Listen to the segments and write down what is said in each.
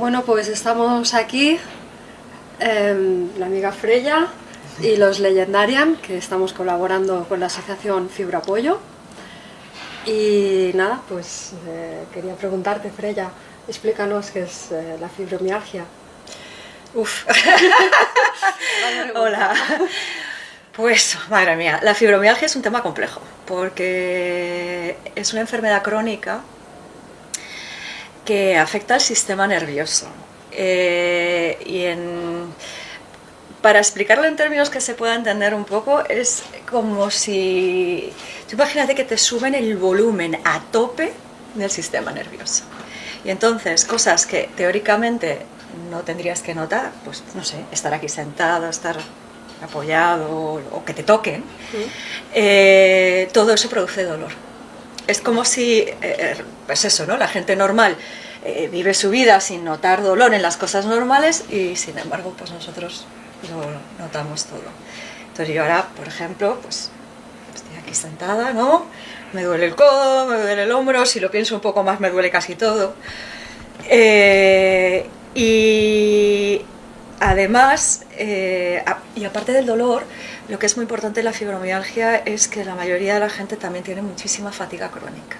Bueno, pues estamos aquí, la amiga Freya y los Legendarian, que estamos colaborando con la asociación Fibra Apoyo. Y nada, pues quería preguntarte, Freya, explícanos qué es la fibromialgia. Uf. Hola. Pues, madre mía, la fibromialgia es un tema complejo, porque es una enfermedad crónica que afecta al sistema nervioso. Para explicarlo en términos que se pueda entender un poco, es como si... Tú imagínate que te suben el volumen a tope del sistema nervioso. Y entonces, cosas que teóricamente no tendrías que notar, pues, no sé, estar aquí sentado, estar apoyado o que te toquen, todo eso produce dolor. Es como si, pues eso, ¿no? La gente normal vive su vida sin notar dolor en las cosas normales y sin embargo, pues nosotros lo notamos todo. Entonces yo ahora, por ejemplo, pues estoy aquí sentada, ¿no? Me duele el codo, me duele el hombro, si lo pienso un poco más me duele casi todo. Y además, y aparte del dolor, lo que es muy importante en la fibromialgia es que la mayoría de la gente también tiene muchísima fatiga crónica,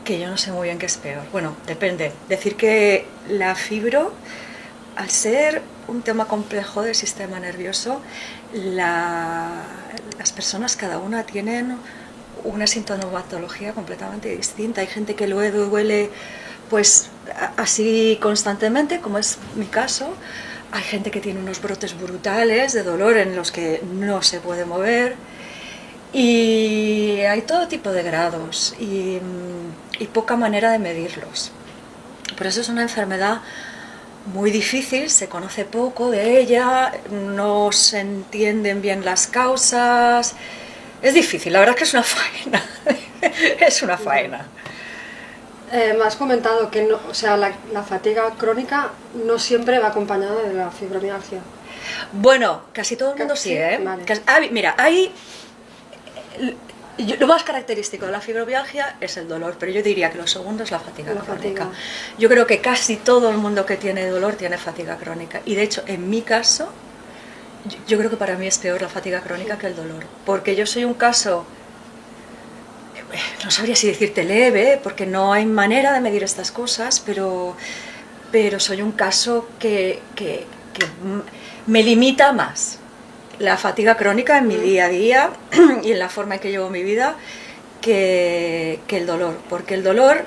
que yo no sé muy bien qué es peor. Bueno, depende. Decir que la fibro, al ser un tema complejo del sistema nervioso, las personas cada una tienen una sintomatología completamente distinta. Hay gente que le duele pues así constantemente, como es mi caso. Hay gente que tiene unos brotes brutales de dolor en los que no se puede mover. Y hay todo tipo de grados y poca manera de medirlos. Por eso es una enfermedad muy difícil, se conoce poco de ella, no se entienden bien las causas. Es difícil, la verdad es que es una faena. Es una faena. Me has comentado que no, o sea, la fatiga crónica no siempre va acompañada de la fibromialgia. Bueno, casi todo el mundo sí, ¿eh? Vale. Mira, hay... Lo más característico de la fibromialgia es el dolor, pero yo diría que lo segundo es la fatiga crónica. Yo creo que casi todo el mundo que tiene dolor tiene fatiga crónica. Y de hecho, en mi caso, yo creo que para mí es peor la fatiga crónica que el dolor. Porque yo soy un caso, no sabría si decirte leve, porque no hay manera de medir estas cosas, pero soy un caso que me limita más la fatiga crónica en mi día a día y en la forma en que llevo mi vida que el dolor, porque el dolor,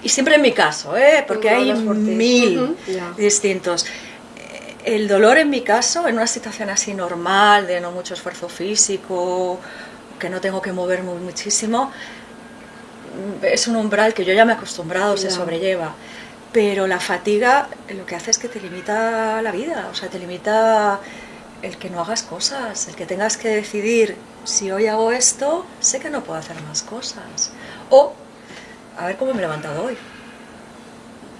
y siempre en mi caso, porque hay mil distintos, el dolor en mi caso, en una situación así normal, de no mucho esfuerzo físico, que no tengo que moverme muchísimo, es un umbral que yo ya me he acostumbrado, se sobrelleva. Pero la fatiga lo que hace es que te limita la vida, o sea, te limita el que no hagas cosas, el que tengas que decidir, si hoy hago esto, sé que no puedo hacer más cosas. O, a ver cómo me he levantado hoy.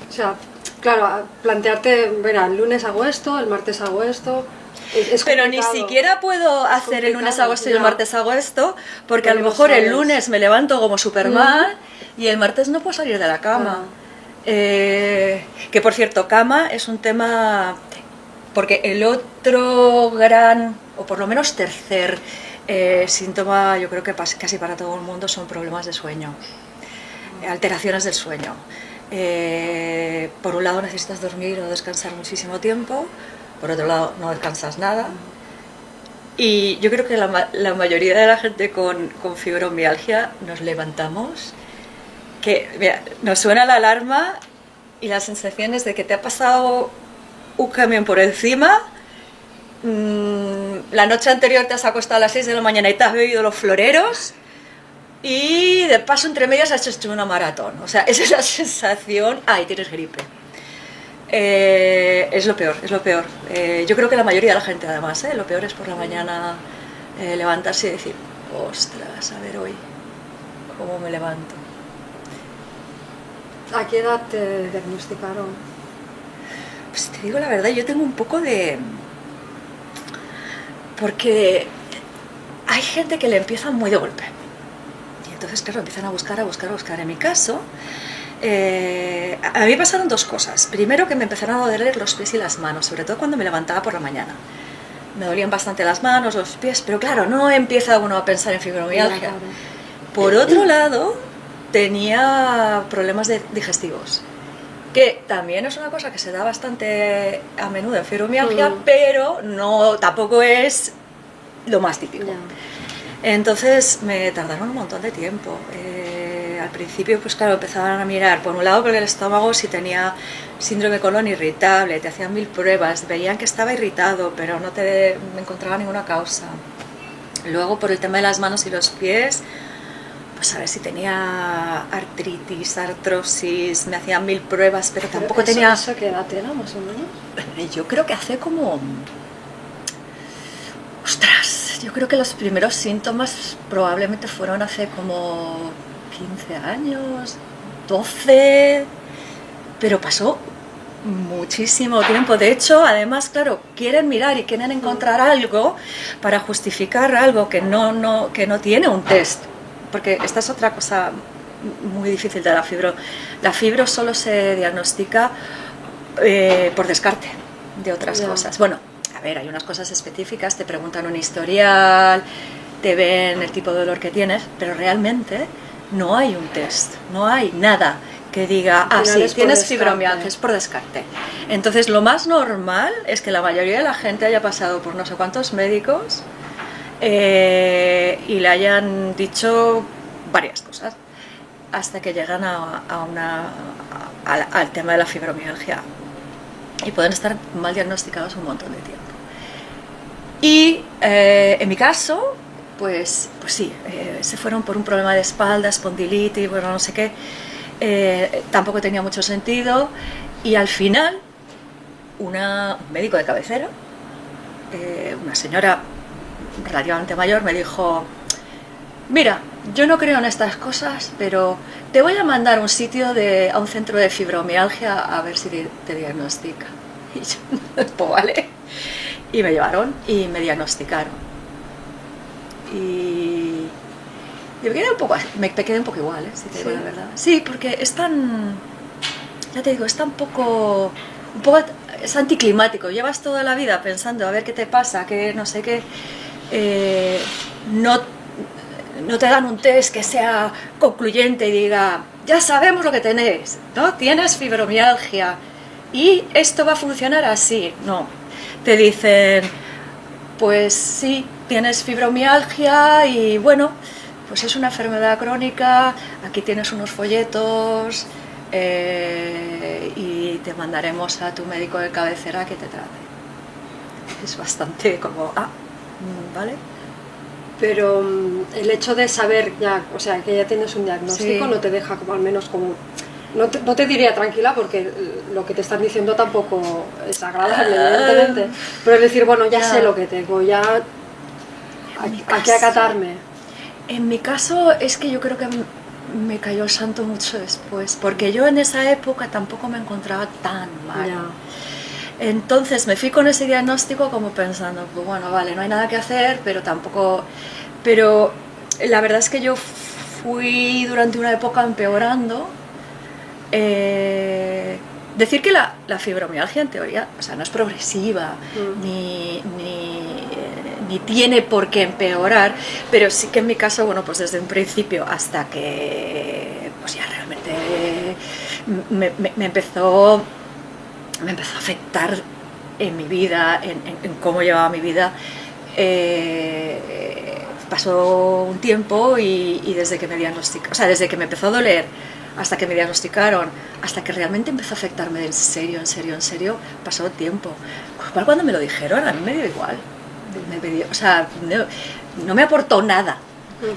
O sea, claro, plantearte, mira, el lunes hago esto, el martes hago esto... Pero ni siquiera puedo hacer el lunes hago esto y el martes hago esto, porque a lo mejor el lunes me levanto como Superman y el martes no puedo salir de la cama. Que por cierto, cama es un tema, porque el otro gran, o por lo menos tercer síntoma, yo creo que casi para todo el mundo, son problemas de sueño, alteraciones del sueño. Por un lado necesitas dormir o descansar muchísimo tiempo, por otro lado no descansas nada. Y yo creo que la mayoría de la gente con fibromialgia nos levantamos, que mira, nos suena la alarma y la sensación es de que te ha pasado un camión por encima, la noche anterior te has acostado a las 6 de la mañana y te has bebido los floreros y de paso entre medias has hecho una maratón. O sea, esa es la sensación. Y tienes gripe. Es lo peor, es lo peor. Yo creo que la mayoría de la gente además, lo peor es por la mañana levantarse y decir, ostras, a ver hoy cómo me levanto. ¿A qué edad te diagnosticaron? Pues te digo la verdad, yo tengo un poco de... Porque hay gente que le empieza muy de golpe. Y entonces, claro, empiezan a buscar. En mi caso, A mí pasaron dos cosas. Primero, que me empezaron a doler los pies y las manos, sobre todo cuando me levantaba por la mañana. Me dolían bastante las manos, los pies, pero claro, no empieza uno a pensar en fibromialgia. Por otro lado, tenía problemas digestivos, que también es una cosa que se da bastante a menudo en fibromialgia, pero no, tampoco es lo más típico. Entonces me tardaron un montón de tiempo. Al principio, pues claro, empezaban a mirar, por un lado, por el estómago, si tenía síndrome de colon irritable, te hacían 1000 pruebas, veían que estaba irritado, pero no te encontraban ninguna causa. Luego, por el tema de las manos y los pies, pues a ver si tenía artritis, artrosis, me hacían 1000 pruebas, pero tampoco tenía... ¿Eso qué edad era, más o menos? Yo creo que hace como... Ostras, yo creo que los primeros síntomas probablemente fueron hace como 15 años, 12, pero pasó muchísimo tiempo. De hecho, además, claro, quieren mirar y quieren encontrar algo para justificar algo que no tiene un test, porque esta es otra cosa muy difícil de la fibro. La fibro solo se diagnostica por descarte de otras cosas. Bueno, a ver, hay unas cosas específicas, te preguntan un historial, te ven el tipo de dolor que tienes, pero realmente no hay un test, no hay nada que diga, sí, tienes fibromialgia, es por descarte. Entonces, lo más normal es que la mayoría de la gente haya pasado por no sé cuántos médicos y le hayan dicho varias cosas hasta que llegan al tema de la fibromialgia, y pueden estar mal diagnosticados un montón de tiempo. Y en mi caso, pues sí, se fueron por un problema de espalda, espondilitis, bueno, no sé qué. Tampoco tenía mucho sentido, y al final un médico de cabecera, una señora relativamente mayor, me dijo: mira, yo no creo en estas cosas, pero te voy a mandar a un centro de fibromialgia a ver si te diagnostica. Y yo, pues vale. Y me llevaron y me diagnosticaron. Y yo me quedé un poco igual, si te digo la verdad. Sí, porque es tan, ya te digo, es tan poco, es anticlimático. Llevas toda la vida pensando a ver qué te pasa, que no sé qué, no te dan un test que sea concluyente y diga, ya sabemos lo que tenéis, ¿no? Tienes fibromialgia y esto va a funcionar así. No, te dicen, pues sí, tienes fibromialgia y bueno, pues es una enfermedad crónica, aquí tienes unos folletos y te mandaremos a tu médico de cabecera que te trate. Es bastante como, ¿vale? Pero el hecho de saber ya, o sea, que ya tienes un diagnóstico, no te deja como, al menos como... No te diría tranquila, porque lo que te están diciendo tampoco es agradable, evidentemente. Pero es decir, bueno, ya sé lo que tengo, ya hay que acatarme. En mi caso es que yo creo que me cayó el santo mucho después, porque yo en esa época tampoco me encontraba tan mal. Entonces me fui con ese diagnóstico como pensando, pues bueno, vale, no hay nada que hacer, pero tampoco... Pero la verdad es que yo fui durante una época empeorando. Decir que la fibromialgia en teoría, o sea, no es progresiva, ni tiene por qué empeorar, pero sí que en mi caso, bueno, pues desde un principio hasta que pues ya realmente me empezó a afectar en mi vida, en cómo llevaba mi vida. Pasó un tiempo y desde que me diagnosticaron, o sea, desde que me empezó a doler hasta que me diagnosticaron, hasta que realmente empezó a afectarme en serio, pasó tiempo. Cuando me lo dijeron, a mí me dio igual. O sea, no me aportó nada,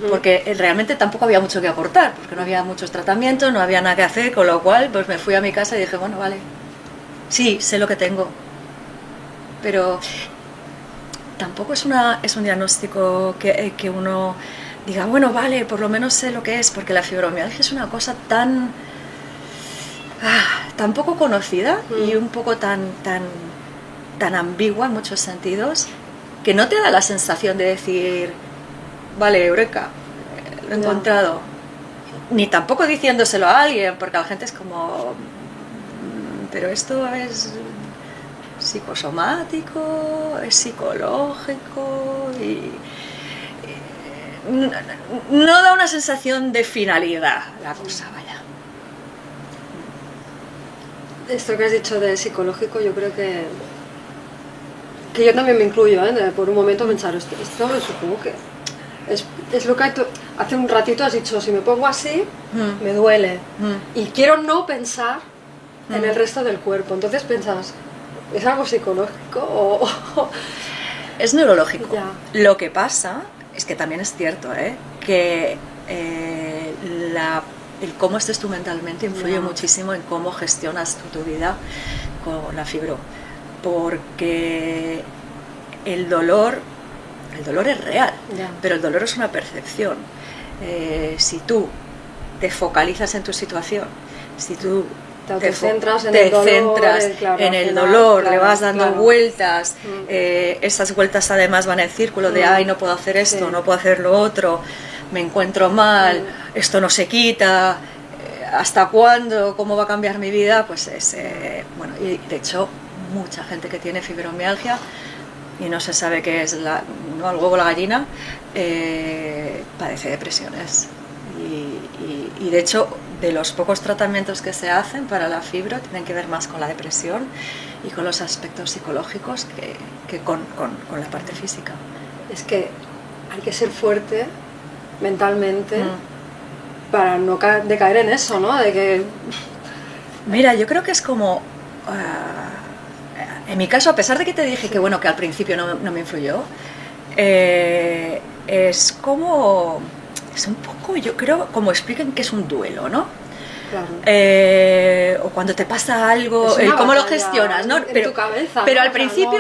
porque realmente tampoco había mucho que aportar, porque no había muchos tratamientos, no había nada que hacer, con lo cual pues me fui a mi casa y dije, bueno, vale, sí, sé lo que tengo, pero tampoco es un diagnóstico que uno diga, bueno, vale, por lo menos sé lo que es, porque la fibromialgia es una cosa tan poco conocida y un poco tan ambigua en muchos sentidos, que no te da la sensación de decir, vale, eureka, lo he encontrado. ni tampoco diciéndoselo a alguien, porque la gente es como, pero esto es psicosomático, es psicológico y no da una sensación de finalidad la cosa, vaya. Esto que has dicho de psicológico, yo creo que yo también me incluyo, ¿eh? Por un momento pensar, esto supongo que es lo que hace un ratito has dicho, si me pongo así, me duele. Y quiero no pensar en el resto del cuerpo. Entonces piensas, ¿es algo psicológico o...? Es neurológico. Ya. Lo que pasa es que también es cierto, que el cómo estés tú mentalmente influye muchísimo en cómo gestionas tu vida con la fibro. Porque el dolor es real, pero el dolor es una percepción. Si tú te focalizas en tu situación, si tú te centras en el dolor, le vas dando vueltas, esas vueltas además van en círculo de ay, no puedo hacer esto, no puedo hacer lo otro, me encuentro mal, esto no se quita, ¿hasta cuándo? ¿Cómo va a cambiar mi vida? Pues es, bueno, y de hecho mucha gente que tiene fibromialgia y no se sabe qué es el huevo o la gallina, padece depresiones. Y de hecho, de los pocos tratamientos que se hacen para la fibro tienen que ver más con la depresión y con los aspectos psicológicos que con la parte física. Es que hay que ser fuerte mentalmente para no decaer en eso, ¿no? De que... Mira, yo creo que es como... en mi caso, a pesar de que te dije que bueno, que al principio no me influyó, es como... Es un poco, yo creo, como explican que es un duelo, ¿no? Claro. O cuando te pasa algo, cómo lo gestionas, ¿no? En tu cabeza, pero ¿no? al principio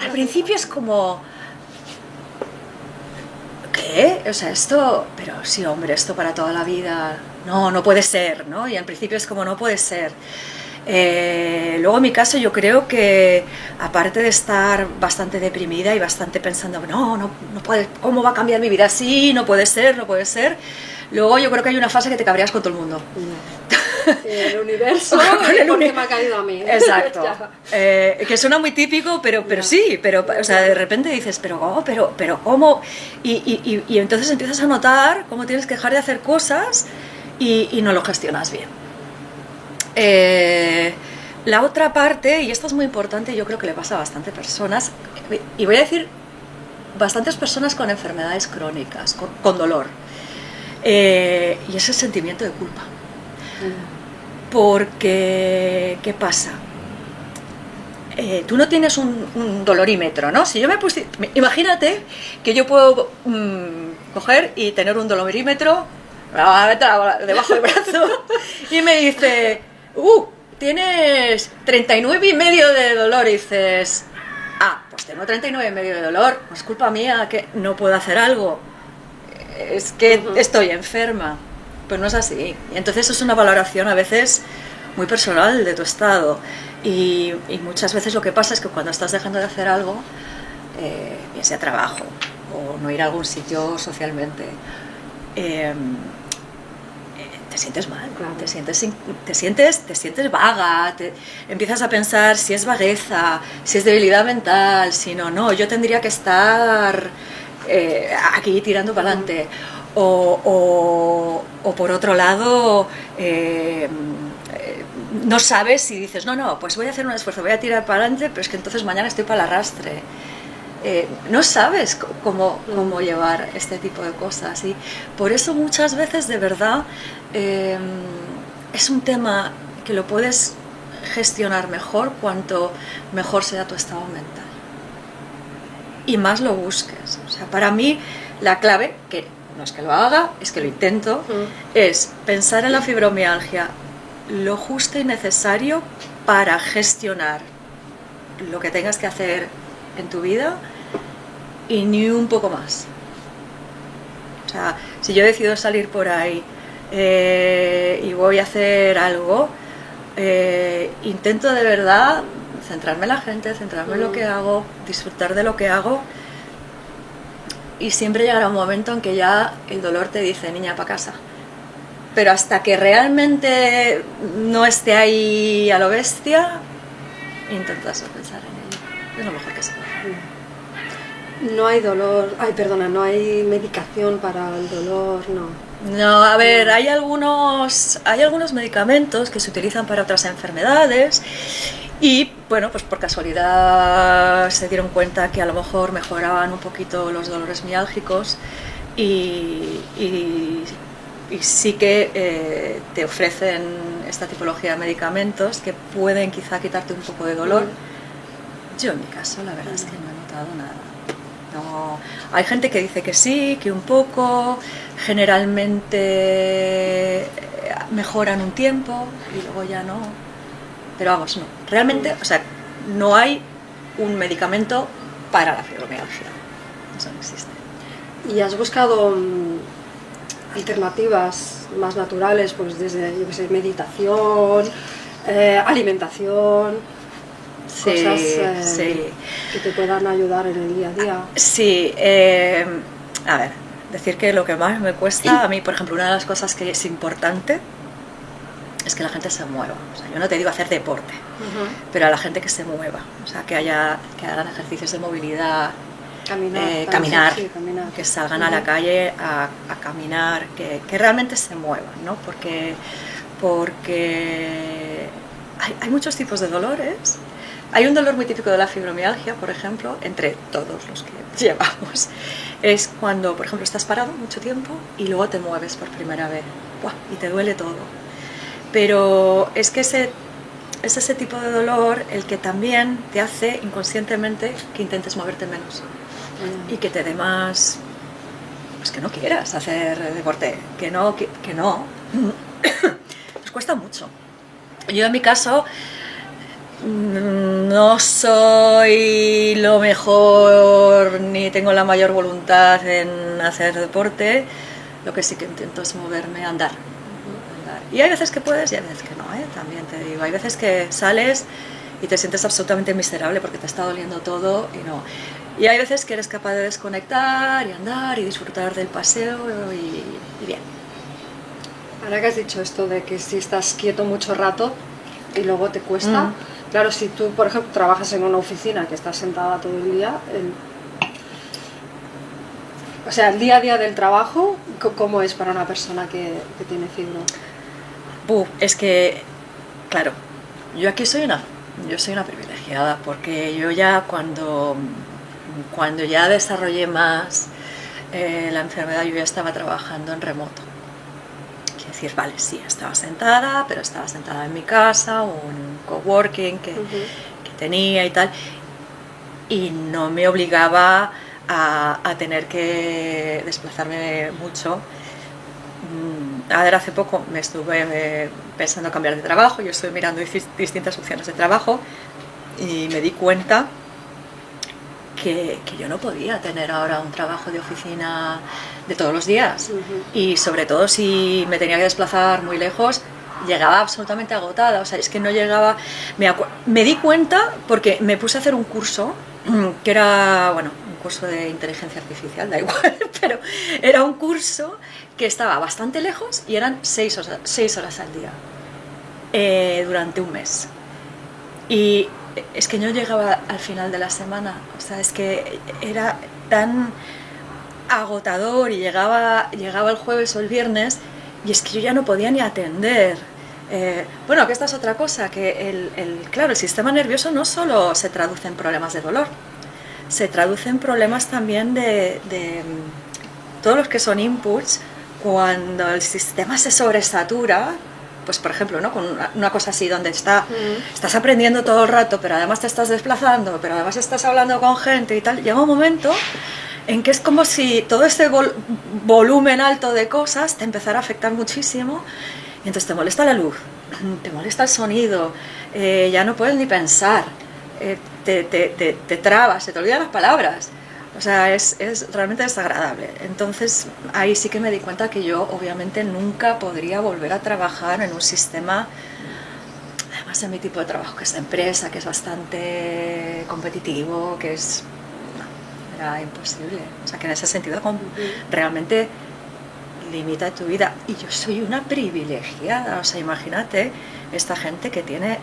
al principio es como... ¿Qué? O sea, esto... Pero sí, hombre, esto para toda la vida... No puede ser, ¿no? Y al principio es como, no puede ser. Luego en mi caso yo creo que aparte de estar bastante deprimida y bastante pensando no puede, ¿cómo va a cambiar mi vida? Sí, no puede ser, luego yo creo que hay una fase que te cabreas con todo el mundo. El universo porque me ha caído a mí. Exacto. Que suena muy típico, pero sí, o sea, de repente dices, pero ¿cómo? Y entonces empiezas a notar cómo tienes que dejar de hacer cosas y no lo gestionas bien. La otra parte, y esto es muy importante, yo creo que le pasa a bastantes personas, y voy a decir bastantes personas con enfermedades crónicas, con dolor, y es el sentimiento de culpa. Porque, ¿qué pasa? Tú no tienes un dolorímetro, ¿no? Si yo me puse, imagínate que yo puedo coger y tener un dolorímetro debajo del brazo y me dice... tienes 39,5 de dolor y dices, pues tengo 39,5 de dolor, no es culpa mía que no puedo hacer algo, es que estoy enferma. Pues no es así. Y entonces es una valoración a veces muy personal de tu estado y muchas veces lo que pasa es que cuando estás dejando de hacer algo, bien sea trabajo o no ir a algún sitio socialmente, te sientes mal, claro. te sientes vaga, empiezas a pensar si es vagueza, si es debilidad mental, si no, yo tendría que estar aquí tirando para adelante. O por otro lado, no sabes si dices, pues voy a hacer un esfuerzo, voy a tirar para adelante, pero es que entonces mañana estoy para el arrastre. No sabes cómo llevar este tipo de cosas y por eso muchas veces de verdad es un tema que lo puedes gestionar mejor cuanto mejor sea tu estado mental y más lo busques. O sea, para mí la clave, que no es que lo haga, es que lo intento, es pensar en la fibromialgia lo justo y necesario para gestionar lo que tengas que hacer en tu vida y ni un poco más. O sea, si yo decido salir por ahí y voy a hacer algo, intento de verdad centrarme en la gente, centrarme en lo que hago, disfrutar de lo que hago y siempre llegará un momento en que ya el dolor te dice, niña, para casa. pero hasta que realmente no esté ahí a lo bestia, intentas pensar en ello. Es lo mejor que se puede hacer. No hay dolor, no hay medicación para el dolor, no. No, a ver, hay algunos medicamentos que se utilizan para otras enfermedades y, bueno, pues por casualidad se dieron cuenta que a lo mejor mejoraban un poquito los dolores miálgicos y sí que te ofrecen esta tipología de medicamentos que pueden quizá quitarte un poco de dolor. Yo en mi caso la verdad es que no he notado nada. No, hay gente que dice que sí, que un poco, generalmente mejoran un tiempo y luego ya no, pero vamos, no, realmente, o sea, no hay un medicamento para la fibromialgia, eso no existe. ¿Y has buscado alternativas más naturales, pues desde, yo qué sé, meditación, alimentación? Sí, cosas sí. que te puedan ayudar en el día a día? Sí, a ver, decir que lo que más me cuesta, a mí, por ejemplo, una de las cosas que es importante es que la gente se mueva. O sea, yo no te digo hacer deporte, pero a la gente que se mueva, o sea, que hagan ejercicios de movilidad, caminar, que salgan a la calle a caminar, que realmente se muevan, ¿no? Porque hay muchos tipos de dolores. Hay un dolor muy típico de la fibromialgia, por ejemplo, entre todos los que llevamos. Es cuando, por ejemplo, estás parado mucho tiempo y luego te mueves por primera vez. ¡Buah! Y te duele todo. Pero es que es ese tipo de dolor el que también te hace inconscientemente que intentes moverte menos. Y que te dé más... Pues que no quieras hacer deporte. Que no. Nos cuesta mucho. Yo en mi caso... no soy lo mejor ni tengo la mayor voluntad en hacer deporte, lo que sí que intento es moverme, andar. Y hay veces que puedes y hay veces que no, también te digo, hay veces que sales y te sientes absolutamente miserable porque te está doliendo todo y no. Y hay veces que eres capaz de desconectar y andar y disfrutar del paseo y bien. Ahora que has dicho esto de que si estás quieto mucho rato y luego te cuesta... Claro, si tú, por ejemplo, trabajas en una oficina que estás sentada todo el día, o sea, el día a día del trabajo, ¿cómo es para una persona que tiene fibro? Es que, claro, yo aquí soy una privilegiada, porque yo ya cuando ya desarrollé más la enfermedad, yo ya estaba trabajando en remoto. Decir, vale, sí, estaba sentada, pero estaba sentada en mi casa o en un coworking que tenía y tal, y no me obligaba a tener que desplazarme mucho. A ver, hace poco me estuve pensando cambiar de trabajo, yo estoy mirando distintas opciones de trabajo y me di cuenta que yo no podía tener ahora un trabajo de oficina de todos los días y sobre todo si me tenía que desplazar muy lejos llegaba absolutamente agotada, o sea, es que no llegaba, me di cuenta porque me puse a hacer un curso que era, bueno, un curso de inteligencia artificial, da igual, pero era un curso que estaba bastante lejos y eran 6 horas al día durante un mes y es que no llegaba al final de la semana, o sea, es que era tan agotador y llegaba el jueves o el viernes y es que yo ya no podía ni atender. Bueno, que esta es otra cosa, que claro, el sistema nervioso no solo se traduce en problemas de dolor, se traduce en problemas también de todos los que son inputs. Cuando el sistema se sobresatura, pues por ejemplo, ¿no? Con una cosa así donde estás aprendiendo todo el rato, pero además te estás desplazando, pero además estás hablando con gente y tal, llega un momento en que es como si todo este volumen alto de cosas te empezara a afectar muchísimo y entonces te molesta la luz, te molesta el sonido, ya no puedes ni pensar, te trabas, se te olvidan las palabras. O sea, es realmente desagradable. Entonces, ahí sí que me di cuenta que yo, obviamente, nunca podría volver a trabajar en un sistema, además de mi tipo de trabajo, que es de empresa, que es bastante competitivo, que es... No, era imposible. O sea, que en ese sentido realmente limita tu vida. Y yo soy una privilegiada, o sea, imagínate esta gente que tiene...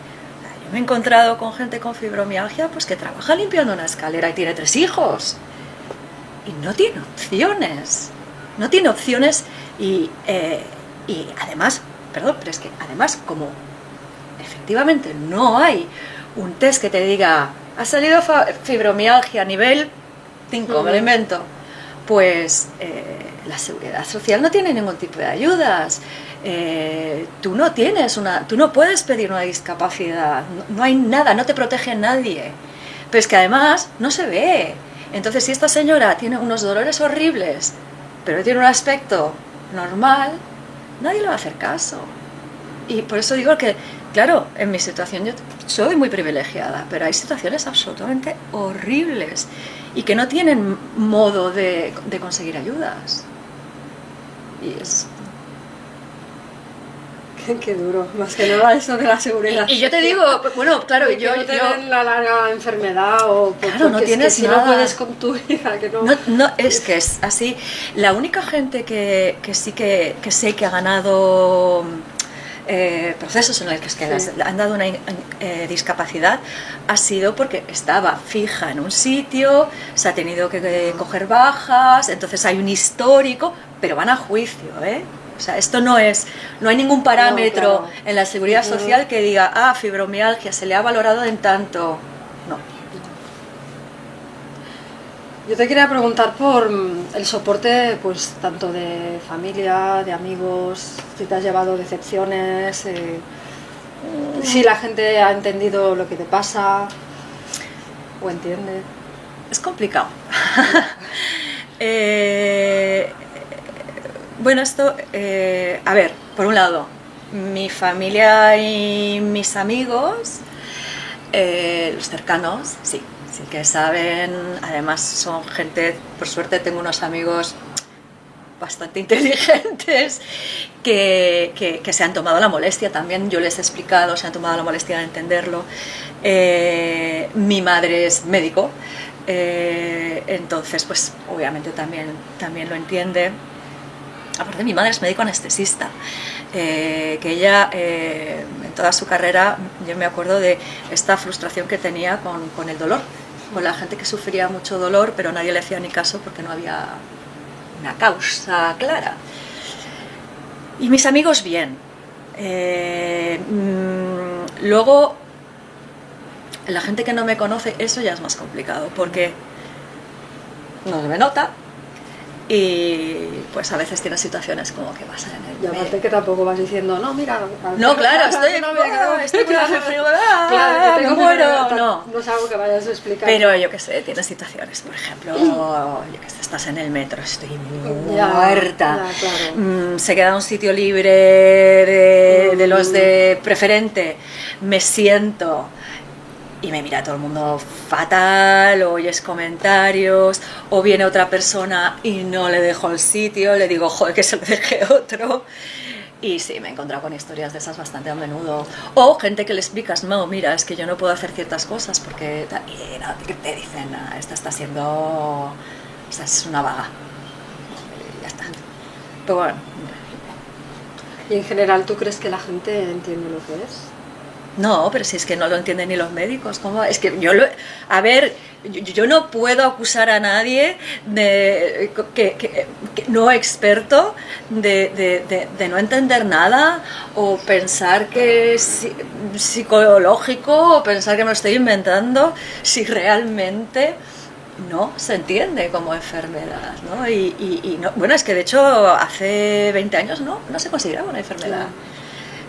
Yo me he encontrado con gente con fibromialgia pues que trabaja limpiando una escalera y tiene 3 hijos. Y no tiene opciones. No tiene opciones y además, perdón, pero es que además como efectivamente no hay un test que te diga ha salido fibromialgia a nivel 5, me lo invento, pues la seguridad social no tiene ningún tipo de ayudas. Tú no puedes pedir una discapacidad, no hay nada, no te protege nadie. Pero es que además no se ve. Entonces, si esta señora tiene unos dolores horribles, pero tiene un aspecto normal, nadie le va a hacer caso. Y por eso digo que, claro, en mi situación yo soy muy privilegiada, pero hay situaciones absolutamente horribles y que no tienen modo de conseguir ayudas. Y es... Qué duro, más que nada eso de la seguridad. Y yo te digo, bueno, claro, yo no tener la larga enfermedad o claro, no tienes si nada. no puedes con tu vida, que no. No, es que es así. La única gente que sí que sé que ha ganado procesos en los que sí. Han dado una discapacidad ha sido porque estaba fija en un sitio, se ha tenido que coger bajas, entonces hay un histórico, pero van a juicio, ¿eh? O sea, esto no hay ningún parámetro claro. En la seguridad social que diga, fibromialgia, se le ha valorado en tanto. No. Yo te quería preguntar por el soporte, pues tanto de familia, de amigos, si te has llevado decepciones, si la gente ha entendido lo que te pasa o entiende. Es complicado. Bueno, esto, a ver, por un lado, mi familia y mis amigos, los cercanos, sí que saben, además son gente, por suerte tengo unos amigos bastante inteligentes que se han tomado la molestia también, yo les he explicado, se han tomado la molestia de entenderlo. Mi madre es médico, entonces pues obviamente también lo entiende. Aparte, mi madre es médico anestesista, que ella en toda su carrera, yo me acuerdo de esta frustración que tenía con el dolor, con la gente que sufría mucho dolor, pero nadie le hacía ni caso porque no había una causa clara. Y mis amigos bien. Luego, la gente que no me conoce, eso ya es más complicado, porque no me nota. Y pues a veces tienes situaciones como que vas en el... Y aparte que tampoco vas diciendo, no, mira... No, claro, estoy con la frío, claro, me muero, no. No es algo que vayas a explicar. Pero yo qué sé, tienes situaciones, por ejemplo, yo qué sé, estás en el metro, estoy muerta, claro. Se queda un sitio libre de los de preferente, me siento... y me mira todo el mundo fatal, o oyes comentarios, o viene otra persona y no le dejo el sitio, le digo, joder, que se lo deje otro. Y sí, me he encontrado con historias de esas bastante a menudo. O gente que le explicas, no, mira, es que yo no puedo hacer ciertas cosas porque... Y no, te dicen, esta está siendo... O sea, es una vaga. Y ya está. Pero bueno. ¿Y en general tú crees que la gente entiende lo que es? No, pero si es que no lo entienden ni los médicos, ¿cómo? Es que yo yo no puedo acusar a nadie que no experto de no entender nada, o pensar que es psicológico, o pensar que me lo estoy inventando, si realmente no se entiende como enfermedad, ¿no? Y no, bueno, es que de hecho hace 20 años no se consideraba una enfermedad.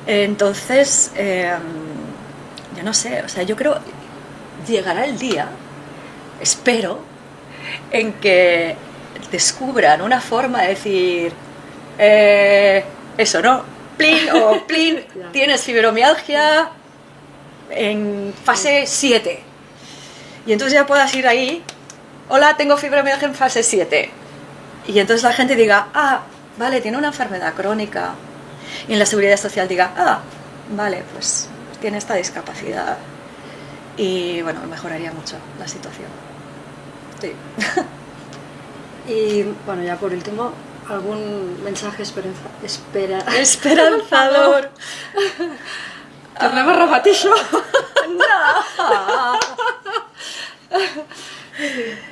Entonces, yo no sé, o sea, yo creo llegará el día, espero, en que descubran una forma de decir eso, ¿no? Plin o plin, tienes fibromialgia en fase 7. Y entonces ya puedas ir ahí, hola, tengo fibromialgia en fase 7. Y entonces la gente diga, vale, tiene una enfermedad crónica. Y en la seguridad social diga, vale, pues tiene esta discapacidad. Y bueno, mejoraría mucho la situación. Sí. Y bueno, ya por último, ¿Algún mensaje Esperanzador. Tornem a repetir-ho. No.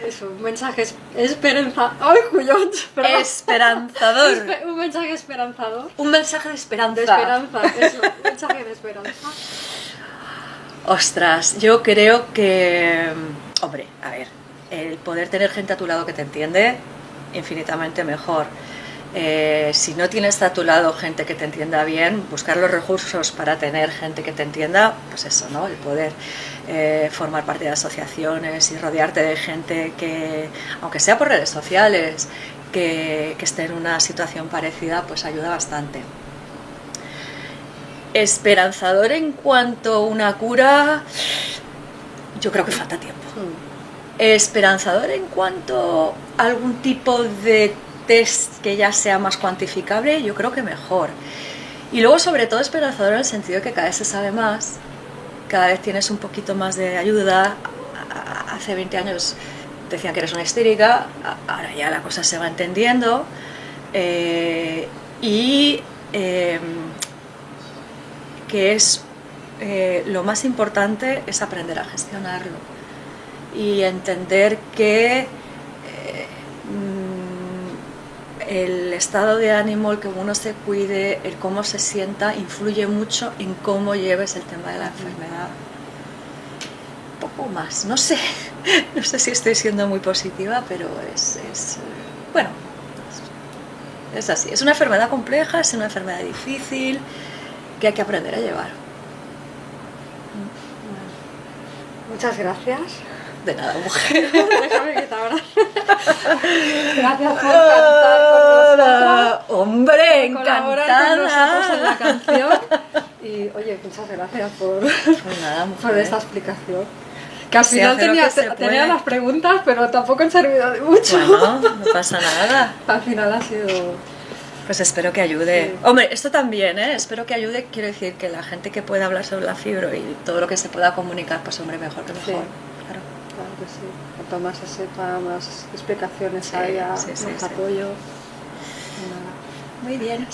Eso, un mensaje esperanzador. ¡Ay, collons! Perdó. Esperanzador. Un mensaje esperanzador. Un mensaje de esperanza. De esperanza, eso, un mensaje de esperanza. Ostras, yo creo que, hombre, a ver, el poder tener gente a tu lado que te entiende, infinitamente mejor. Si no tienes a tu lado gente que te entienda bien, buscar los recursos para tener gente que te entienda, pues eso, ¿no? El poder formar parte de asociaciones y rodearte de gente que, aunque sea por redes sociales, que esté en una situación parecida, pues ayuda bastante. Esperanzador en cuanto a una cura, yo creo que falta tiempo. Esperanzador en cuanto a algún tipo de test que ya sea más cuantificable, yo creo que mejor. Y luego, sobre todo, esperanzador en el sentido de que cada vez se sabe más, cada vez tienes un poquito más de ayuda. Hace 20 años decían que eres una histérica, ahora ya la cosa se va entendiendo. Que es lo más importante es aprender a gestionarlo y entender que el estado de ánimo, el que uno se cuide, el cómo se sienta, influye mucho en cómo lleves el tema de la enfermedad. Un poco más, no sé si estoy siendo muy positiva, pero bueno, es así. Es una enfermedad compleja, es una enfermedad difícil, que hay que aprender a llevar. Muchas gracias. De nada, mujer. Déjame que te abrace. Gracias por cantar con nosotros. Hombre, Colaborar con nosotros en la encantada. canción. Y oye, muchas gracias por Nada, por esta explicación. Que al Se final hace lo que se tenía puede. las preguntas, pero tampoco han servido de mucho. Bueno, no pasa nada. Al final ha sido... Pues espero que ayude. Sí. Hombre, esto también, espero que ayude. Quiero decir que la gente que pueda hablar sobre la fibro y todo lo que se pueda comunicar, pues hombre, mejor que mejor. Sí. Claro. Claro que sí. Cuanto más se sepa, más explicaciones Sí, haya, sí, sí, más sí. apoyo. Nada. Muy bien.